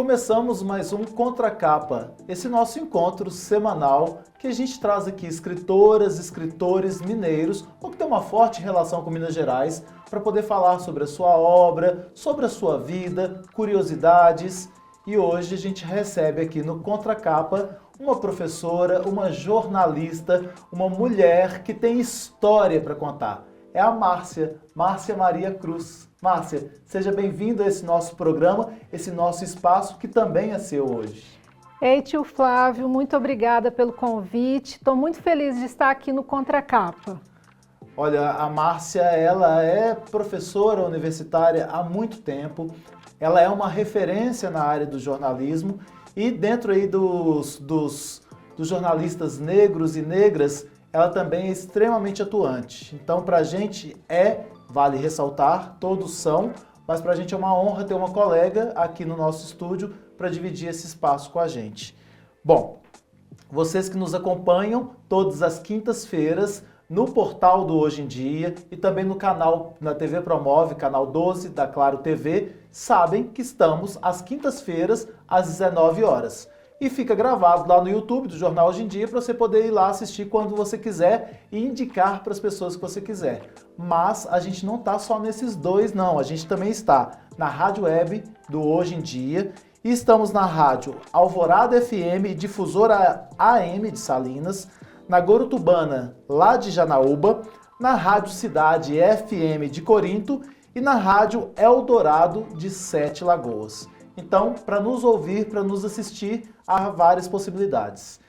Começamos mais um Contracapa, esse nosso encontro semanal que a gente traz aqui escritoras, escritores mineiros ou que tem uma forte relação com Minas Gerais para poder falar sobre a sua obra, sobre a sua vida, curiosidades. E hoje a gente recebe aqui no Contracapa uma professora, uma jornalista, uma mulher que tem história para contar. É a Márcia Maria Cruz. Márcia, seja bem-vinda a esse nosso programa, esse nosso espaço que também é seu hoje. Ei, tio Flávio, muito obrigada pelo convite. Estou muito feliz de estar aqui no Contracapa. Olha, a Márcia, ela é professora universitária há muito tempo, ela é uma referência na área do jornalismo e dentro aí dos jornalistas negros e negras, ela também é extremamente atuante. Então, para a gente vale ressaltar, todos são, mas para a gente é uma honra ter uma colega aqui no nosso estúdio para dividir esse espaço com a gente. Bom, vocês que nos acompanham todas as quintas-feiras no portal do Hoje em Dia e também no canal, na TV Promove, canal 12 da Claro TV, sabem que estamos às quintas-feiras às 19 horas. E fica gravado lá no YouTube do Jornal Hoje em Dia para você poder ir lá assistir quando você quiser e indicar para as pessoas que você quiser. Mas a gente não está só nesses dois, não. A gente também está na Rádio Web do Hoje em Dia e estamos na Rádio Alvorada FM, Difusora AM de Salinas, na Gorutubana, lá de Janaúba, na Rádio Cidade FM de Corinto e na Rádio Eldorado de Sete Lagoas. Então, para nos ouvir, para nos assistir, há várias possibilidades.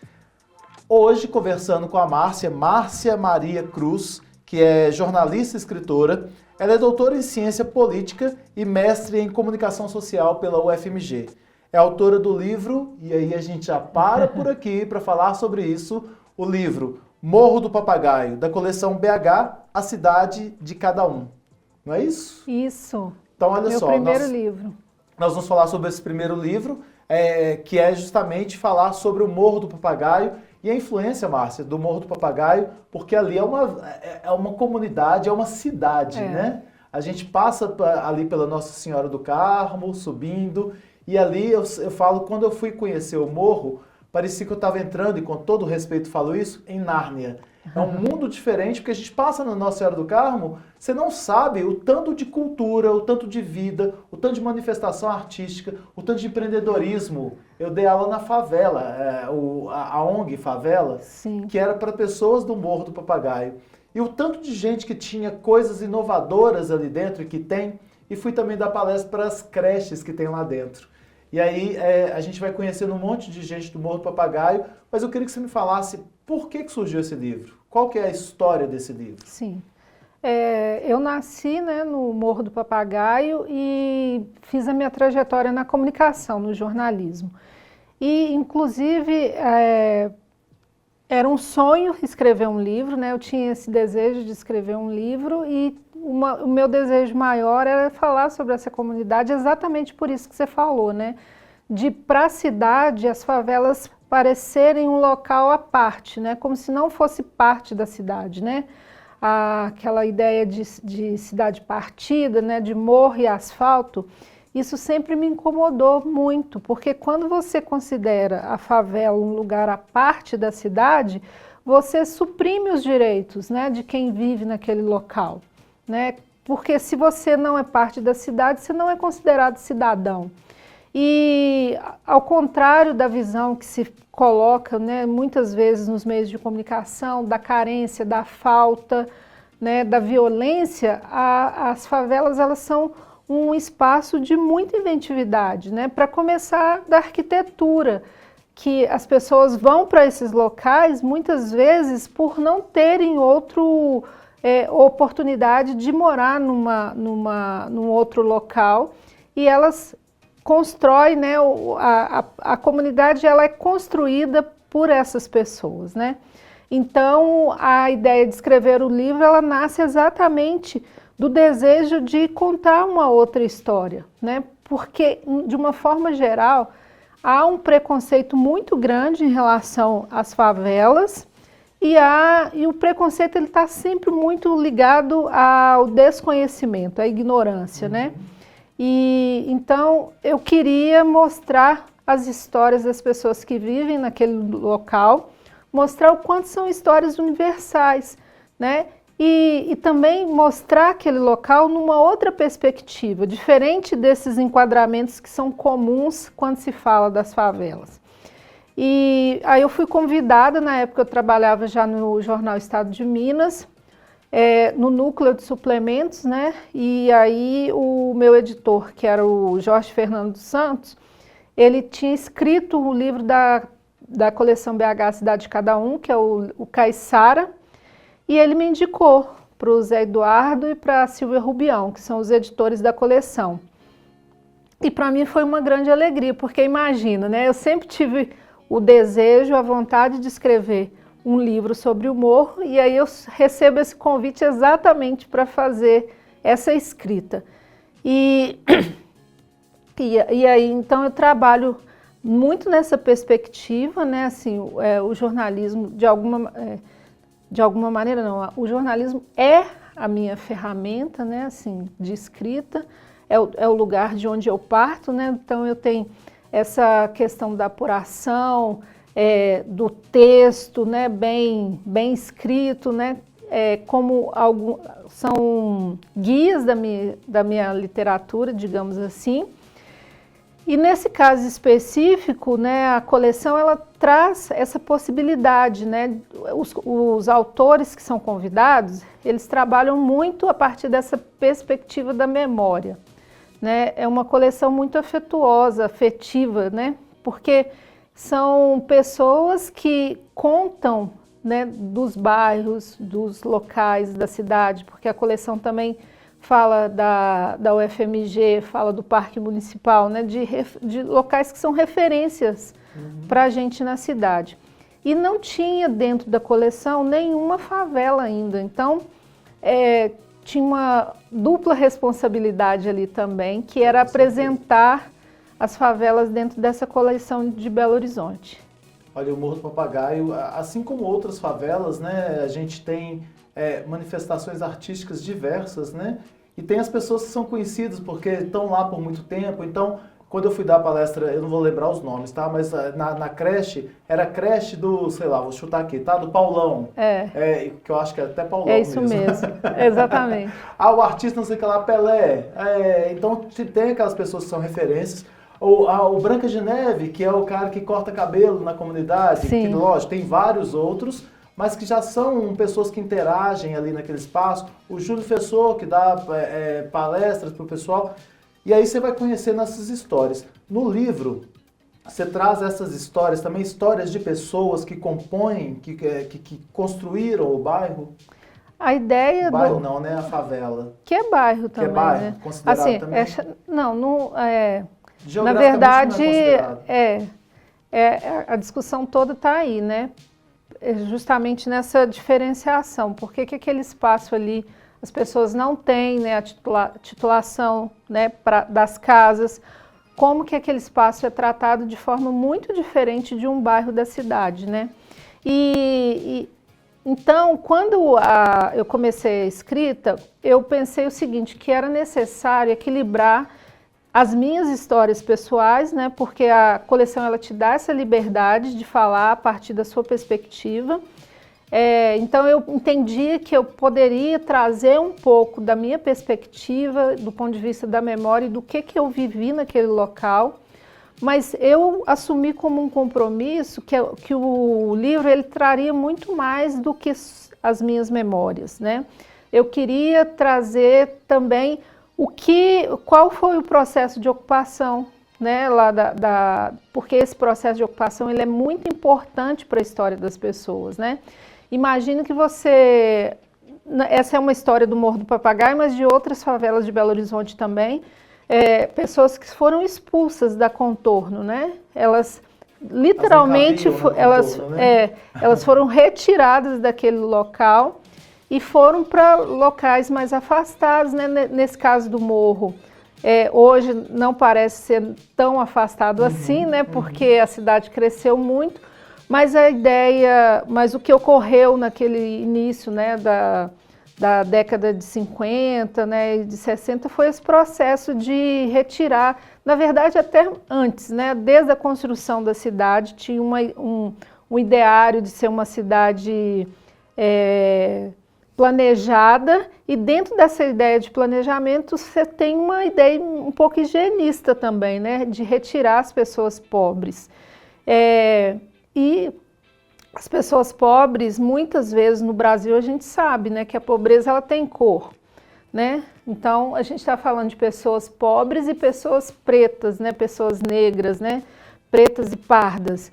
Hoje, conversando com a Márcia Maria Cruz, que é jornalista e escritora, ela é doutora em Ciência Política e mestre em Comunicação Social pela UFMG. É autora do livro, e aí a gente já para por aqui para falar sobre isso, o livro Morro do Papagaio, da coleção BH, A Cidade de Cada Um. Não é isso? Isso. Então, olha Meu só. primeiro livro. Nós vamos falar sobre esse primeiro livro, que é justamente falar sobre o Morro do Papagaio e a influência, Márcia, do Morro do Papagaio, porque ali é uma comunidade, é uma cidade, né? A gente passa ali pela Nossa Senhora do Carmo, subindo, e ali eu falo, quando eu fui conhecer o morro, parecia que eu estava entrando, e com todo respeito falo isso, em Nárnia. É um mundo diferente, porque a gente passa na Nossa Senhora do Carmo, você não sabe o tanto de cultura, o tanto de vida, o tanto de manifestação artística, o tanto de empreendedorismo. Eu dei aula na favela, a ONG Favela, Sim. Que era para pessoas do Morro do Papagaio. E o tanto de gente que tinha coisas inovadoras ali dentro, e que tem, e fui também dar palestra para as creches que tem lá dentro. E aí a gente vai conhecendo um monte de gente do Morro do Papagaio, mas eu queria que você me falasse por que surgiu esse livro? Qual que é a história desse livro? Sim. Eu nasci, né, no Morro do Papagaio e fiz a minha trajetória na comunicação, no jornalismo. E, inclusive, era um sonho escrever um livro, né? Eu tinha esse desejo de escrever um livro e o meu desejo maior era falar sobre essa comunidade, exatamente por isso que você falou, né? De para a cidade, as favelas parecerem um local à parte, né? Como se não fosse parte da cidade, né? Aquela ideia de cidade partida, né? De morro e asfalto, isso sempre me incomodou muito, porque quando você considera a favela um lugar à parte da cidade, você suprime os direitos, né? De quem vive naquele local, né? Porque se você não é parte da cidade, você não é considerado cidadão. E ao contrário da visão que se coloca, né, muitas vezes nos meios de comunicação, da carência, da falta, né, da violência, as favelas elas são um espaço de muita inventividade, né, para começar da arquitetura, que as pessoas vão para esses locais muitas vezes por não terem oportunidade de morar num outro local e elas constrói, né, a comunidade ela é construída por essas pessoas, né? Então, a ideia de escrever o livro, ela nasce exatamente do desejo de contar uma outra história, né? Porque, de uma forma geral, há um preconceito muito grande em relação às favelas e o preconceito ele está sempre muito ligado ao desconhecimento, à ignorância, né? E então eu queria mostrar as histórias das pessoas que vivem naquele local, mostrar o quanto são histórias universais, né? E também mostrar aquele local numa outra perspectiva, diferente desses enquadramentos que são comuns quando se fala das favelas. E aí eu fui convidada, na época eu trabalhava já no jornal Estado de Minas, no núcleo de suplementos, né? E aí o meu editor, que era o Jorge Fernando dos Santos, ele tinha escrito o livro da coleção BH Cidade de Cada Um, que é o Caiçara, e ele me indicou para o Zé Eduardo e para a Silvia Rubião, que são os editores da coleção. E para mim foi uma grande alegria, porque imagina, né? Eu sempre tive o desejo, a vontade de escrever um livro sobre o morro, e aí eu recebo esse convite exatamente para fazer essa escrita. E aí, então, eu trabalho muito nessa perspectiva, né? Assim, o jornalismo, de alguma maneira, não, o jornalismo é a minha ferramenta, né? Assim, de escrita, é o lugar de onde eu parto, né? Então, eu tenho essa questão da apuração, do texto, né, bem escrito, né, como são guias da minha literatura, digamos assim. E nesse caso específico, né, a coleção ela traz essa possibilidade, né, os autores que são convidados, eles trabalham muito a partir dessa perspectiva da memória. Né? É uma coleção muito afetuosa, afetiva, né? Porque são pessoas que contam, né, dos bairros, dos locais da cidade, porque a coleção também fala da UFMG, fala do Parque Municipal, né, de locais que são referências para a gente na cidade. E não tinha dentro da coleção nenhuma favela ainda, então tinha uma dupla responsabilidade ali também, que era apresentar as favelas dentro dessa coleção de Belo Horizonte. Olha, o Morro do Papagaio, assim como outras favelas, né, a gente tem manifestações artísticas diversas, né, e tem as pessoas que são conhecidas porque estão lá por muito tempo. Então, quando eu fui dar a palestra, eu não vou lembrar os nomes, tá? Mas na creche, era a creche do, sei lá, vou chutar aqui, tá? Do Paulão. Que eu acho que é até Paulão mesmo. É isso mesmo, exatamente. O artista, não sei o que lá, Pelé. Então, tem aquelas pessoas que são referências. Ou o Branca de Neve, que é o cara que corta cabelo na comunidade. Sim. Que, lógico, tem vários outros, mas que já são pessoas que interagem ali naquele espaço. O Júlio Fessor, que dá palestras para o pessoal. E aí você vai conhecendo essas histórias. No livro, você traz essas histórias, também histórias de pessoas que compõem, que construíram o bairro. A ideia o bairro não, né? A favela. Que é bairro também, que é bairro, né? considerado assim, também? Na verdade, a discussão toda está aí, né? Justamente nessa diferenciação. Por que aquele espaço ali as pessoas não têm, né, a titulação, né, das casas? Como que aquele espaço é tratado de forma muito diferente de um bairro da cidade, né? Então, quando eu comecei a escrita, eu pensei o seguinte, que era necessário equilibrar as minhas histórias pessoais, né, porque a coleção ela te dá essa liberdade de falar a partir da sua perspectiva. Então eu entendi que eu poderia trazer um pouco da minha perspectiva, do ponto de vista da memória, do que eu vivi naquele local, mas eu assumi como um compromisso que o livro ele traria muito mais do que as minhas memórias, né? Eu queria trazer também qual foi o processo de ocupação, né, porque esse processo de ocupação ele é muito importante para a história das pessoas, né? Imagina que essa é uma história do Morro do Papagaio, mas de outras favelas de Belo Horizonte também, pessoas que foram expulsas da Contorno, né? Elas literalmente, elas foram retiradas daquele local e foram para locais mais afastados, né? Nesse caso do morro. Hoje não parece ser tão afastado assim, né? Porque a cidade cresceu muito. Mas mas o que ocorreu naquele início, né, da década de 50, né, e de 60, foi esse processo de retirar, na verdade até antes, né, desde a construção da cidade, tinha um ideário de ser uma cidade planejada, e dentro dessa ideia de planejamento você tem uma ideia um pouco higienista também, né, de retirar as pessoas pobres. E as pessoas pobres, muitas vezes no Brasil a gente sabe, né, que a pobreza ela tem cor, né? Então a gente está falando de pessoas pobres e pessoas pretas, né, pessoas negras, né, pretas e pardas,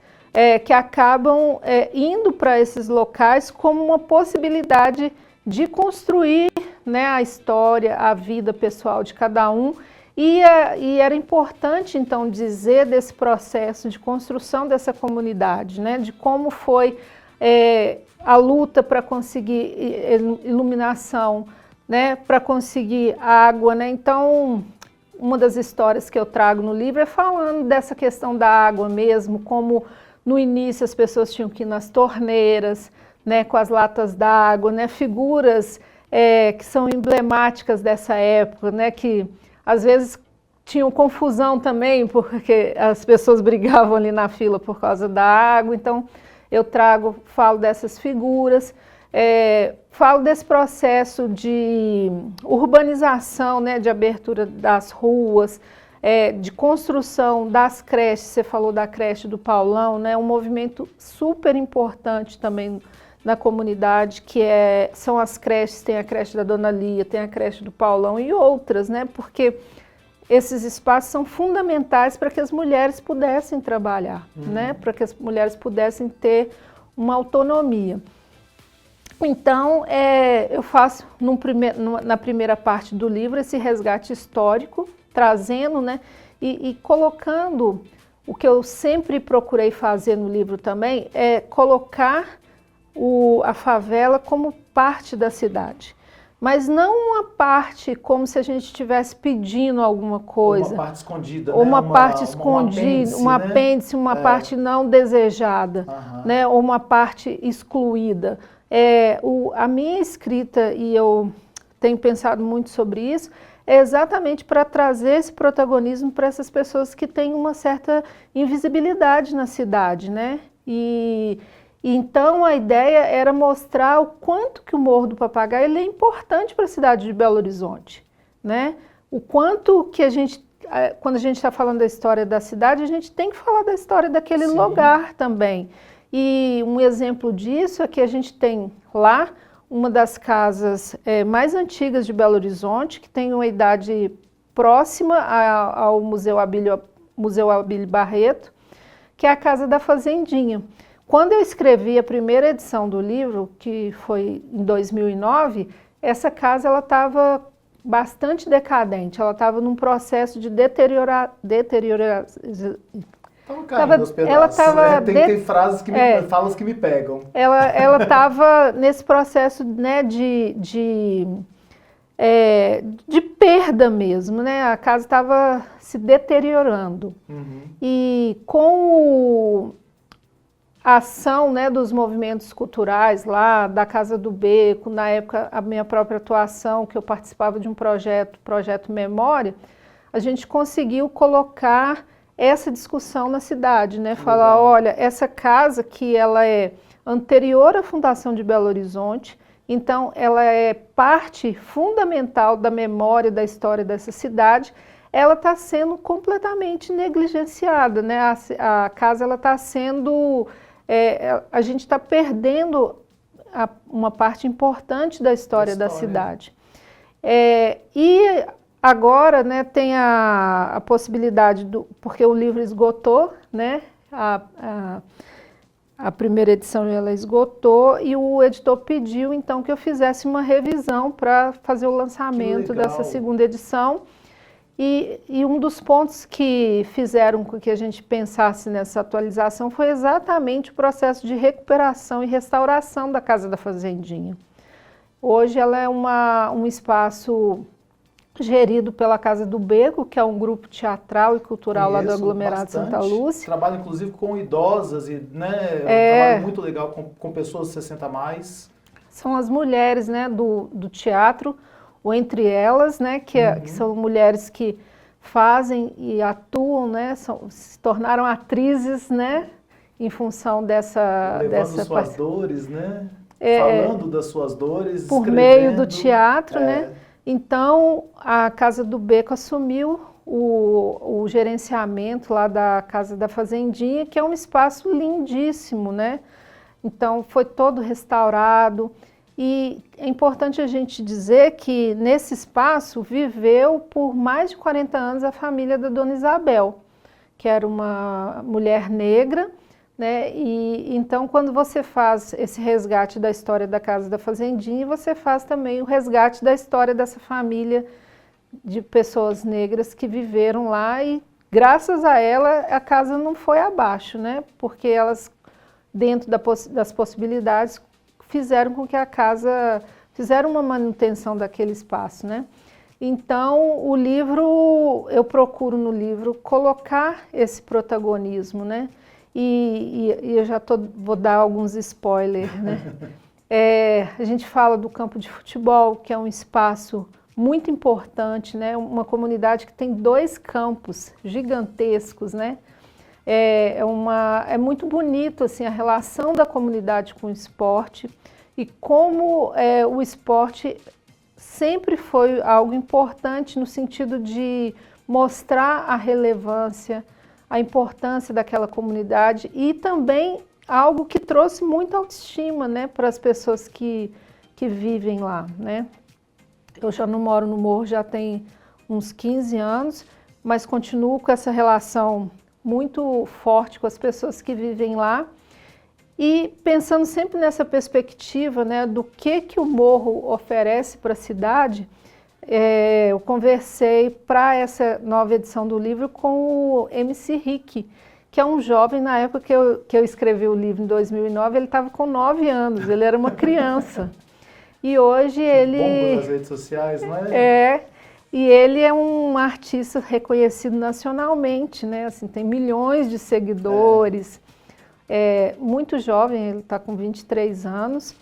que acabam indo para esses locais como uma possibilidade de construir, né, a história, a vida pessoal de cada um. E era importante, então, dizer desse processo de construção dessa comunidade, né? De como foi a luta para conseguir iluminação, né? Para conseguir água, né? Então, uma das histórias que eu trago no livro é falando dessa questão da água mesmo, como no início as pessoas tinham que ir nas torneiras, né? Com as latas d'água, né? Figuras que são emblemáticas dessa época, né? Que às vezes tinham confusão também, porque as pessoas brigavam ali na fila por causa da água. Então, eu falo dessas figuras, falo desse processo de urbanização, né, de abertura das ruas, de construção das creches. Você falou da creche do Paulão, né, um movimento super importante também na comunidade, que são as creches, tem a creche da Dona Lia, tem a creche do Paulão e outras, né? Porque esses espaços são fundamentais para que as mulheres pudessem trabalhar, né? Para que as mulheres pudessem ter uma autonomia. Então, eu faço na primeira parte do livro esse resgate histórico, trazendo, né? E colocando, o que eu sempre procurei fazer no livro também, é colocar a favela como parte da cidade, mas não uma parte como se a gente estivesse pedindo alguma coisa. Uma parte escondida, ou né? uma parte escondida, um apêndice, uma parte não desejada, né? Ou uma parte excluída. A minha escrita, e eu tenho pensado muito sobre isso, é exatamente para trazer esse protagonismo para essas pessoas que têm uma certa invisibilidade na cidade, né? Então a ideia era mostrar o quanto que o Morro do Papagaio ele é importante para a cidade de Belo Horizonte, né? O quanto que quando a gente está falando da história da cidade, a gente tem que falar da história daquele lugar também. E um exemplo disso é que a gente tem lá uma das casas mais antigas de Belo Horizonte, que tem uma idade próxima ao Museu Abílio Barreto, que é a Casa da Fazendinha. Quando eu escrevi a primeira edição do livro, que foi em 2009, essa casa ela estava bastante decadente, ela estava num processo de deterioração. Ela tem frases falas que me pegam. Ela estava nesse processo, né, de perda mesmo, né? A casa estava se deteriorando. E com a ação, né, dos movimentos culturais lá, da Casa do Beco, na época a minha própria atuação, que eu participava de um projeto Memória, a gente conseguiu colocar essa discussão na cidade, né? Falar, olha, essa casa que ela é anterior à fundação de Belo Horizonte, então ela é parte fundamental da memória da história dessa cidade, ela está sendo completamente negligenciada, né? A casa ela está sendo... a gente está perdendo uma parte importante da história da cidade. E agora, né, tem a possibilidade, porque o livro esgotou, né, a primeira edição ela esgotou, e o editor pediu então que eu fizesse uma revisão para fazer o lançamento dessa segunda edição. E um dos pontos que fizeram com que a gente pensasse nessa atualização foi exatamente o processo de recuperação e restauração da Casa da Fazendinha. Hoje ela é um espaço gerido pela Casa do Beco, que é um grupo teatral e cultural lá do aglomerado Santa Lúcia. Trabalho inclusive com idosas, e, né, é um trabalho muito legal com pessoas de 60 a mais. são as mulheres, né, do teatro, ou entre elas, né, que são mulheres que fazem e atuam, né, se tornaram atrizes, né, em função levando suas dores, né? Falando das suas dores, por meio do teatro, né? Então, a Casa do Beco assumiu o gerenciamento lá da Casa da Fazendinha, que é um espaço lindíssimo, né? Então, foi todo restaurado. E é importante a gente dizer que nesse espaço viveu por mais de 40 anos a família da Dona Isabel, que era uma mulher negra, né? E então, quando você faz esse resgate da história da Casa da Fazendinha, você faz também o resgate da história dessa família de pessoas negras que viveram lá e, graças a ela, a casa não foi abaixo, né? Porque elas, dentro das possibilidades, fizeram com que a casa, fizeram uma manutenção daquele espaço, né? Então, o livro, eu procuro no livro colocar esse protagonismo, né? E eu já vou dar alguns spoilers, né? A gente fala do campo de futebol, que é um espaço muito importante, né? Uma comunidade que tem 2 campos gigantescos, né? É muito bonito assim, a relação da comunidade com o esporte e como o esporte sempre foi algo importante no sentido de mostrar a relevância, a importância daquela comunidade e também algo que trouxe muita autoestima, né, para as pessoas que vivem lá, né? Eu já não moro no Morro, já tem uns 15 anos, mas continuo com essa relação muito forte com as pessoas que vivem lá e pensando sempre nessa perspectiva, né, do que o Morro oferece para a cidade. Eu conversei para essa nova edição do livro com o MC Rick, que é um jovem, na época que eu escrevi o livro em 2009, ele estava com 9 anos, ele era uma criança. E hoje ele... Bomba nas redes sociais, não é? E ele é um artista reconhecido nacionalmente, né? Assim, tem milhões de seguidores, muito jovem, ele está com 23 anos.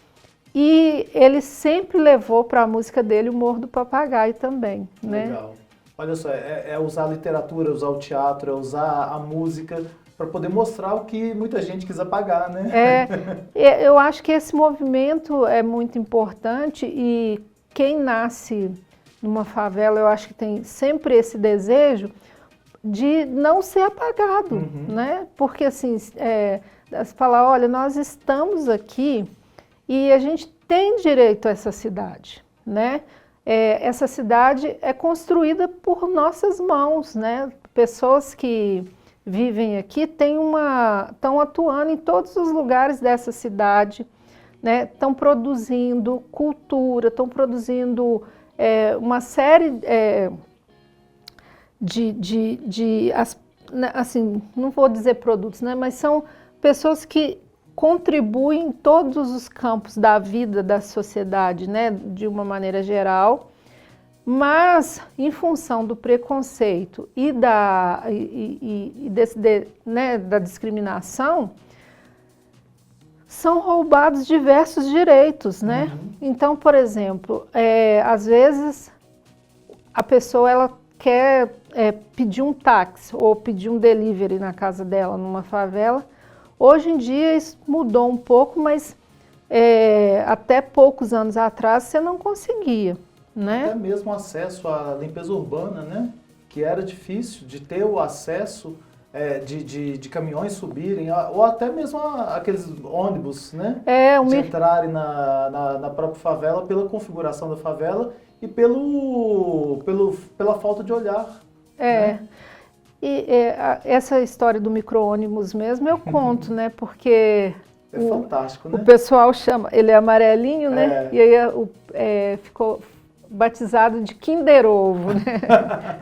E ele sempre levou para a música dele o Morro do Papagaio também, né? Legal. Olha só, é usar a literatura, usar o teatro, é usar a música para poder mostrar o que muita gente quis apagar, né? Eu acho que esse movimento é muito importante e quem nasce numa favela, eu acho que tem sempre esse desejo de não ser apagado, né? Porque assim, falar, olha, nós estamos aqui e a gente tem direito a essa cidade, né? Essa cidade é construída por nossas mãos, né? Pessoas que vivem aqui estão atuando em todos os lugares dessa cidade, né? Estão produzindo cultura, estão produzindo uma série assim, não vou dizer produtos, né? Mas são pessoas que contribuem em todos os campos da vida da sociedade, né, de uma maneira geral, mas em função do preconceito e da discriminação, são roubados diversos direitos, né? Então, por exemplo, às vezes a pessoa ela quer pedir um táxi ou pedir um delivery na casa dela, numa favela. Hoje em dia isso mudou um pouco, mas até poucos anos atrás você não conseguia, né? Até mesmo acesso à limpeza urbana, né? Que era difícil de ter o acesso de caminhões subirem, ou até mesmo aqueles ônibus, né? De entrarem na própria favela pela configuração da favela e pela falta de olhar. Né? E essa história do micro-ônibus mesmo eu conto, né? Porque fantástico, né? O pessoal chama, ele é amarelinho, né? E aí ficou batizado de Kinder Ovo,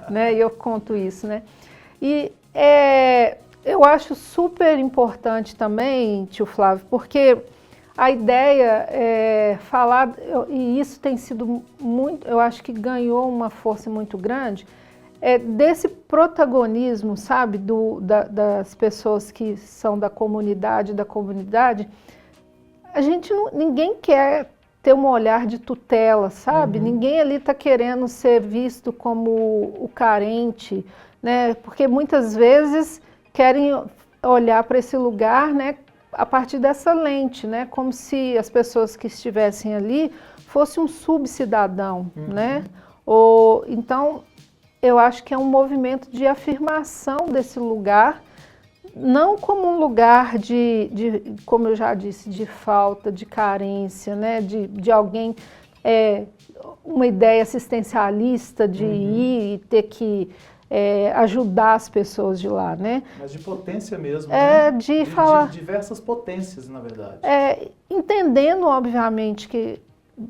né? E eu conto isso, né? E eu acho super importante também, tio Flávio, porque a ideia é falar, e isso tem sido muito, eu acho que ganhou uma força muito grande, desse protagonismo, sabe, das pessoas que são da comunidade, ninguém quer ter um olhar de tutela, sabe? Ninguém ali está querendo ser visto como o carente, né? Porque muitas vezes querem olhar para esse lugar, né, a partir dessa lente, né? Como se as pessoas que estivessem ali fossem um subcidadão, né? Então, eu acho que é um movimento de afirmação desse lugar, não como um lugar como eu já disse, de falta, de carência, né? de alguém, uma ideia assistencialista de ir e ter que ajudar as pessoas de lá, né? Mas de potência mesmo, né? De falar... De diversas potências, na verdade. Entendendo, obviamente, que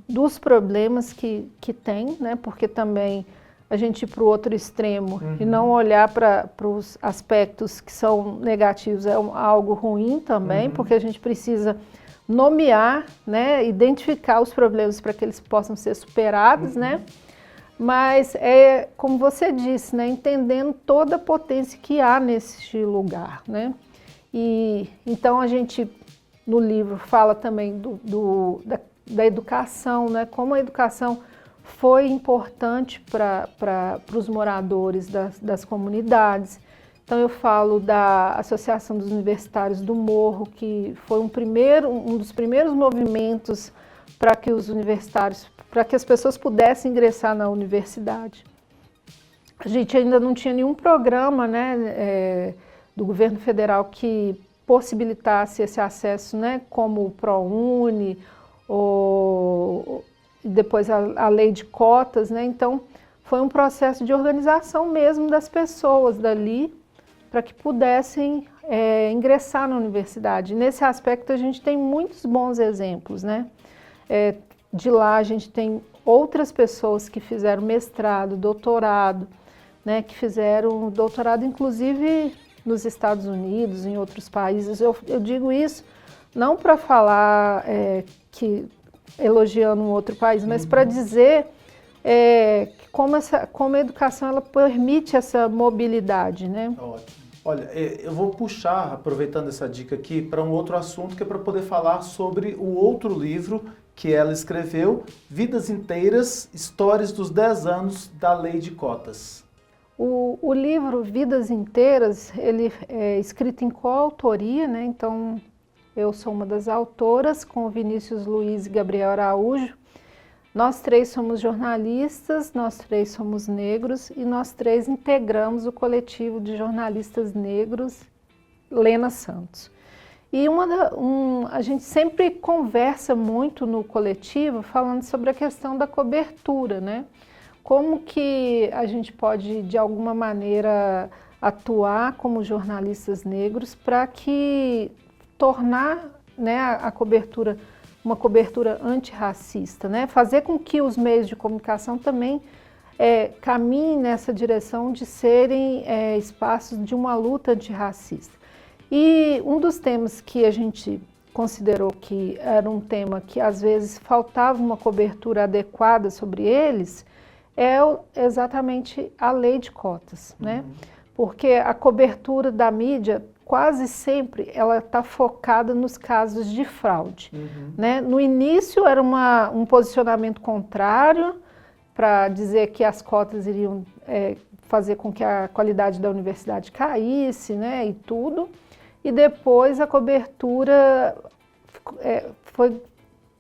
dos problemas que tem, né? Porque também a gente ir para o outro extremo e não olhar para os aspectos que são negativos é algo ruim também, porque a gente precisa nomear, né, identificar os problemas para que eles possam ser superados, né? Mas como você disse, né, entendendo toda a potência que há nesse lugar, né? E então a gente no livro fala também da educação, né? Como a educação foi importante para os moradores das comunidades. Então eu falo da Associação dos Universitários do Morro, que foi um dos primeiros movimentos para que os universitários, para que as pessoas pudessem ingressar na universidade. A gente ainda não tinha nenhum programa, né, do governo federal que possibilitasse esse acesso, né, como o ProUni, ou depois a lei de cotas, né? Então foi um processo de organização mesmo das pessoas dali para que pudessem ingressar na universidade. Nesse aspecto a gente tem muitos bons exemplos, né? De lá a gente tem outras pessoas que fizeram mestrado, doutorado, né? Que fizeram doutorado inclusive nos Estados Unidos, em outros países. Eu digo isso não para falar elogiando um outro país, mas para dizer como a educação ela permite essa mobilidade, né? Ótimo. Olha, eu vou puxar, aproveitando essa dica aqui, para um outro assunto, que é para poder falar sobre o outro livro que ela escreveu, Vidas Inteiras, Histórias dos 10 anos da Lei de Cotas. O livro Vidas Inteiras, ele é escrito em coautoria, né? Então, eu sou uma das autoras, com o Vinícius Luiz e Gabriel Araújo. Nós três somos jornalistas, nós três somos negros e nós três integramos o coletivo de jornalistas negros Lena Santos. E a gente sempre conversa muito no coletivo falando sobre a questão da cobertura, né? Como que a gente pode, de alguma maneira, atuar como jornalistas negros para que tornar, né, a cobertura uma cobertura antirracista, né? Fazer com que os meios de comunicação também caminhem nessa direção de serem espaços de uma luta antirracista. E um dos temas que a gente considerou que era um tema que às vezes faltava uma cobertura adequada sobre eles é exatamente a lei de cotas, né? Porque a cobertura da mídia quase sempre ela está focada nos casos de fraude, né? No início era um posicionamento contrário para dizer que as cotas iriam fazer com que a qualidade da universidade caísse, né? E tudo. E depois a cobertura foi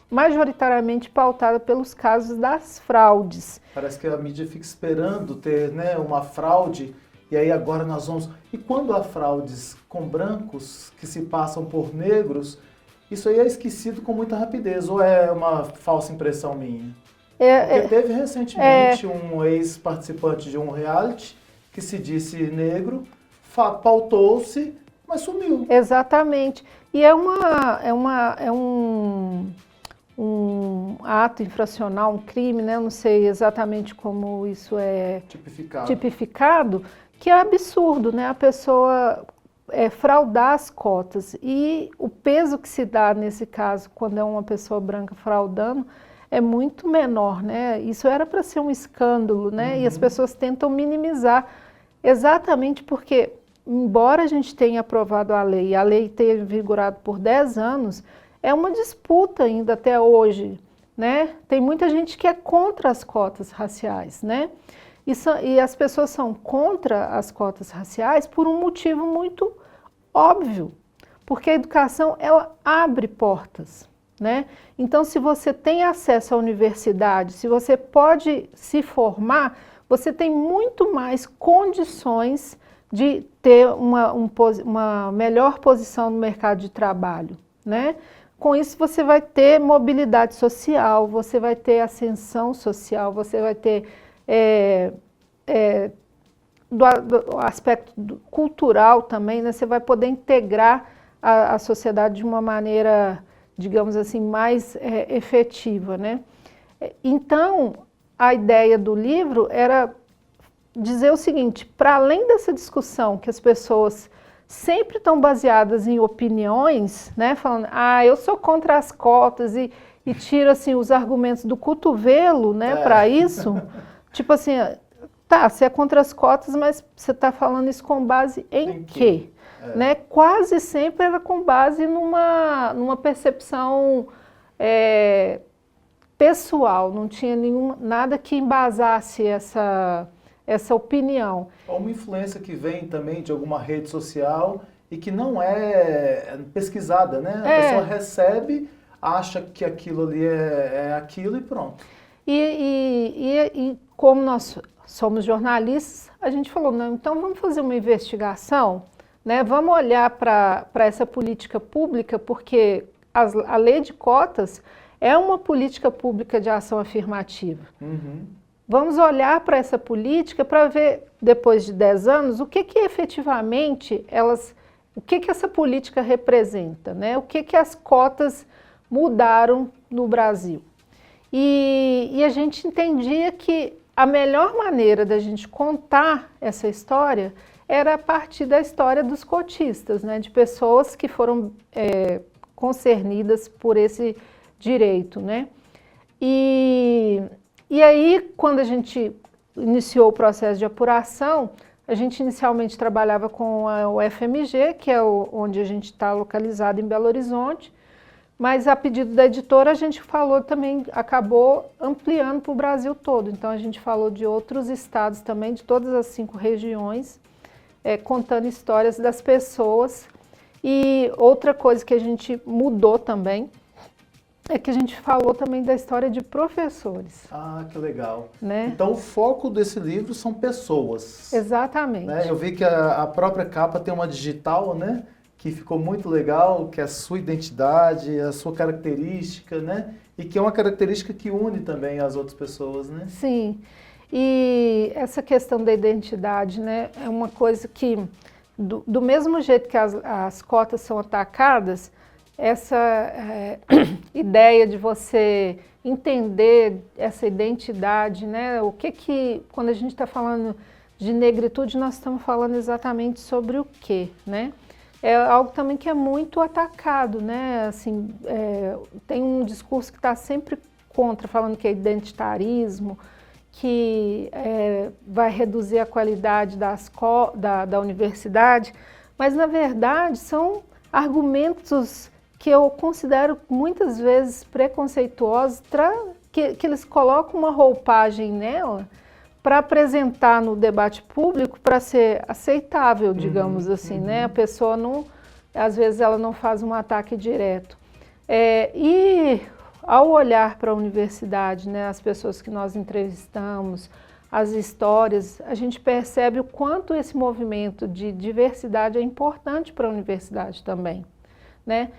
majoritariamente pautada pelos casos das fraudes. Parece que a mídia fica esperando ter, né, uma fraude, e aí agora nós vamos... E quando há fraudes com brancos que se passam por negros, isso aí é esquecido com muita rapidez, ou é uma falsa impressão minha? Porque teve recentemente um ex-participante de um reality que se disse negro, pautou-se, mas sumiu. Exatamente. E é um ato infracional, um crime, né? Eu não sei exatamente como isso é tipificado, que é absurdo, né? A pessoa fraudar as cotas. E o peso que se dá nesse caso, quando é uma pessoa branca fraudando, é muito menor, né? Isso era para ser um escândalo, né? E as pessoas tentam minimizar, exatamente porque, embora a gente tenha aprovado a lei tenha vigorado por 10 anos, é uma disputa ainda até hoje, né? Tem muita gente que é contra as cotas raciais, né? E as pessoas são contra as cotas raciais por um motivo muito óbvio, porque a educação, ela abre portas, né? Então, se você tem acesso à universidade, se você pode se formar, você tem muito mais condições de ter uma melhor posição no mercado de trabalho, né? Com isso, você vai ter mobilidade social, você vai ter ascensão social, você vai ter do aspecto cultural também, né? Você vai poder integrar a sociedade de uma maneira, digamos assim, mais efetiva, né? Então, a ideia do livro era dizer o seguinte, para além dessa discussão que as pessoas sempre estão baseadas em opiniões, né, falando, eu sou contra as cotas e tiro assim, os argumentos do cotovelo, né, para isso, tipo assim, tá, você é contra as cotas, mas você está falando isso com base em quê? Né? Quase sempre era com base numa percepção pessoal, não tinha nada que embasasse essa opinião. Ou uma influência que vem também de alguma rede social e que não é pesquisada, né? A pessoa recebe, acha que aquilo ali é aquilo e pronto. E como nós somos jornalistas, a gente falou, não, então vamos fazer uma investigação, né? Vamos olhar para essa política pública, porque a lei de cotas é uma política pública de ação afirmativa. Uhum. Vamos olhar para essa política para ver, depois de 10 anos, o que efetivamente o que essa política representa, né? O que as cotas mudaram no Brasil. E a gente entendia que a melhor maneira da gente contar essa história era a partir da história dos cotistas, né? De pessoas que foram concernidas por esse direito, né? E aí, quando a gente iniciou o processo de apuração, a gente inicialmente trabalhava com a UFMG, que é onde a gente está localizado em Belo Horizonte, mas a pedido da editora a gente falou também, acabou ampliando para o Brasil todo. Então a gente falou de outros estados também, de todas as 5 regiões, contando histórias das pessoas. E outra coisa que a gente mudou também, é que a gente falou também da história de professores. Ah, que legal. Né? Então o foco desse livro são pessoas. Exatamente. Né? Eu vi que a própria capa tem uma digital, né? Que ficou muito legal, que é a sua identidade, a sua característica, né? E que é uma característica que une também as outras pessoas, né? Sim. E essa questão da identidade, né? É uma coisa que, do mesmo jeito que as cotas são atacadas, essa ideia de você entender essa identidade, né? O que quando a gente está falando de negritude, nós estamos falando exatamente sobre o quê, né? É algo também que é muito atacado, né? Assim, tem um discurso que está sempre contra, falando que é identitarismo, que vai reduzir a qualidade da universidade, mas na verdade são argumentos que eu considero muitas vezes preconceituosos, que eles colocam uma roupagem nela para apresentar no debate público para ser aceitável, digamos assim, né? A pessoa não, às vezes ela não faz um ataque direto. E ao olhar para a universidade, né, as pessoas que nós entrevistamos, as histórias, a gente percebe o quanto esse movimento de diversidade é importante para a universidade também, né?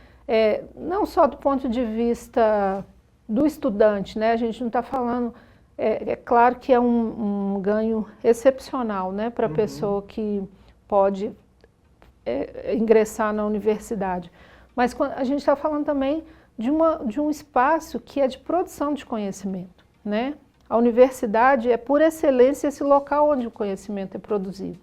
Não só do ponto de vista do estudante, né? A gente não está falando, é claro que é um ganho excepcional, né, para a pessoa que pode ingressar na universidade, mas a gente está falando também de um espaço que é de produção de conhecimento, né? A universidade é, por excelência, esse local onde o conhecimento é produzido.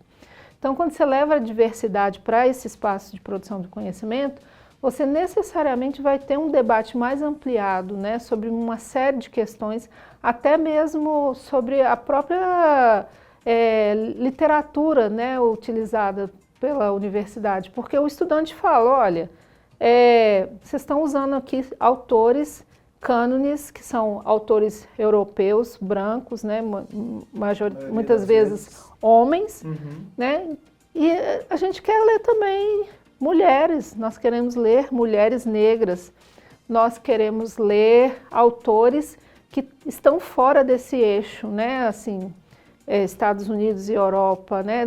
Então, quando você leva a diversidade para esse espaço de produção de conhecimento, você necessariamente vai ter um debate mais ampliado, né, sobre uma série de questões, até mesmo sobre a própria literatura, né, utilizada pela universidade, porque o estudante fala, olha, vocês estão usando aqui autores cânones, que são autores europeus, brancos, né, muitas vezes homens, né, e a gente quer ler também mulheres, nós queremos ler mulheres negras, nós queremos ler autores que estão fora desse eixo, né, assim, Estados Unidos e Europa, né,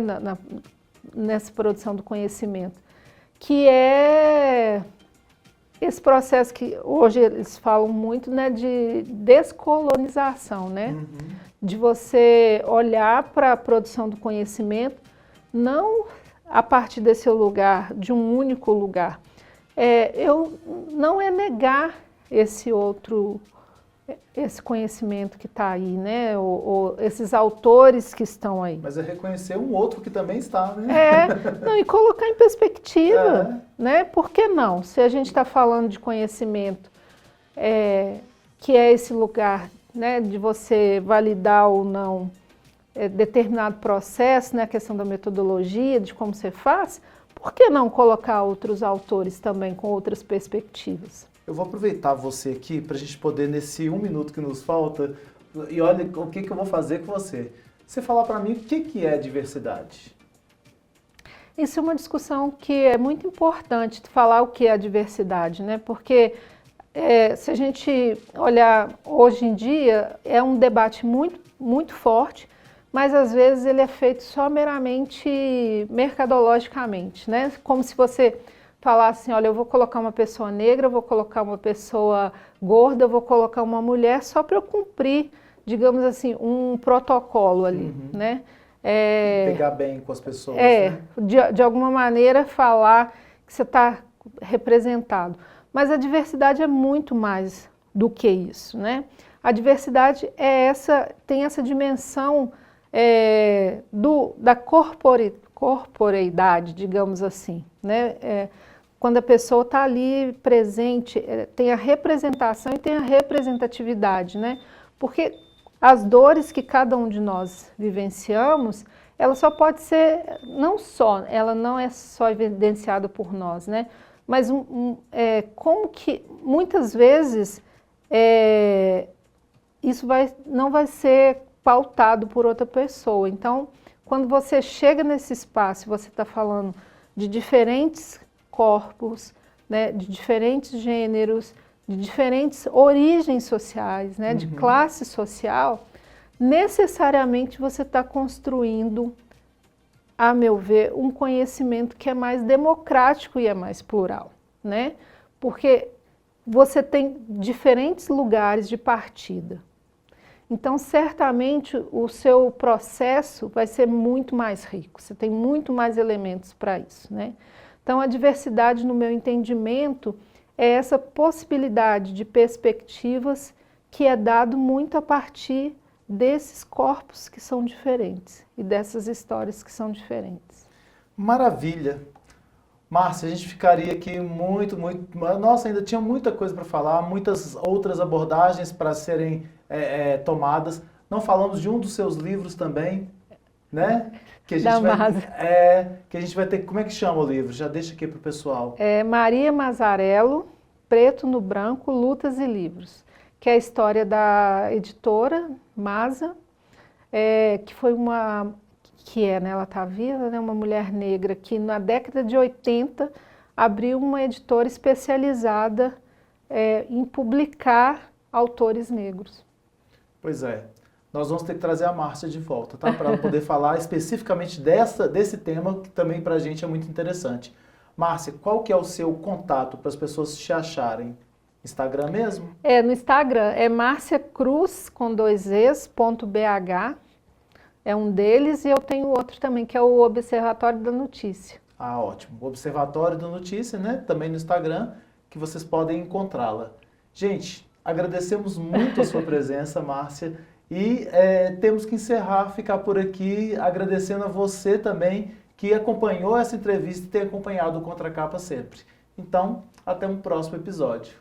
nessa produção do conhecimento, que é esse processo que hoje eles falam muito, né, de descolonização, né, de você olhar para a produção do conhecimento não a partir desse lugar, de um único lugar. Não é negar esse conhecimento que está aí, né? Ou esses autores que estão aí. Mas é reconhecer um outro que também está, né? Não, e colocar em perspectiva, né? Por que não? Se a gente está falando de conhecimento, que é esse lugar, né, de você validar ou não determinado processo, né, a questão da metodologia, de como você faz, por que não colocar outros autores também com outras perspectivas? Eu vou aproveitar você aqui para a gente poder, nesse 1 minuto que nos falta, e olha o que eu vou fazer com você. Você falar para mim o que é diversidade? Isso é uma discussão que é muito importante, falar o que é a diversidade, né? Porque se a gente olhar hoje em dia, é um debate muito, muito forte, mas às vezes ele é feito só meramente mercadologicamente, né? Como se você falasse assim, olha, eu vou colocar uma pessoa negra, eu vou colocar uma pessoa gorda, eu vou colocar uma mulher só para eu cumprir, digamos assim, um protocolo ali, né? Pegar bem com as pessoas, né? De alguma maneira falar que você está representado. Mas a diversidade é muito mais do que isso, né? A diversidade tem essa dimensão da corporeidade, digamos assim, né? Quando a pessoa está ali presente, tem a representação e tem a representatividade, né? Porque as dores que cada um de nós vivenciamos, ela só pode ser, ela não é só evidenciada por nós, né? Mas como que muitas vezes isso não vai ser pautado por outra pessoa. Então, quando você chega nesse espaço, você está falando de diferentes corpos, né, de diferentes gêneros, de diferentes origens sociais, né, de classe social, necessariamente você está construindo, a meu ver, um conhecimento que é mais democrático e é mais plural, né? Porque você tem diferentes lugares de partida. Então, certamente, o seu processo vai ser muito mais rico, você tem muito mais elementos para isso, né? Então, a diversidade, no meu entendimento, é essa possibilidade de perspectivas que é dado muito a partir desses corpos que são diferentes e dessas histórias que são diferentes. Maravilha! Márcia, a gente ficaria aqui muito... Nossa, ainda tinha muita coisa para falar, muitas outras abordagens para serem tomadas. Não falamos de um dos seus livros também, né? Que a gente vai ter... Como é que chama o livro? Já deixa aqui para o pessoal. Maria Mazzarello, Preto no Branco, Lutas e Livros, que é a história da editora Maza, que foi né, ela está viva, né, uma mulher negra que na década de 80 abriu uma editora especializada em publicar autores negros. Pois é. Nós vamos ter que trazer a Márcia de volta, tá? Para ela poder falar especificamente desse tema, que também para a gente é muito interessante. Márcia, qual que é o seu contato para as pessoas te acharem? Instagram mesmo? No Instagram é marciacruz, com 2es.bh, é um deles, e eu tenho outro também, que é o Observatório da Notícia. Ah, ótimo. O Observatório da Notícia, né? Também no Instagram, que vocês podem encontrá-la. Gente, agradecemos muito a sua presença, Márcia. E temos que encerrar, ficar por aqui, agradecendo a você também que acompanhou essa entrevista e tem acompanhado o Contracapa sempre. Então, até um próximo episódio.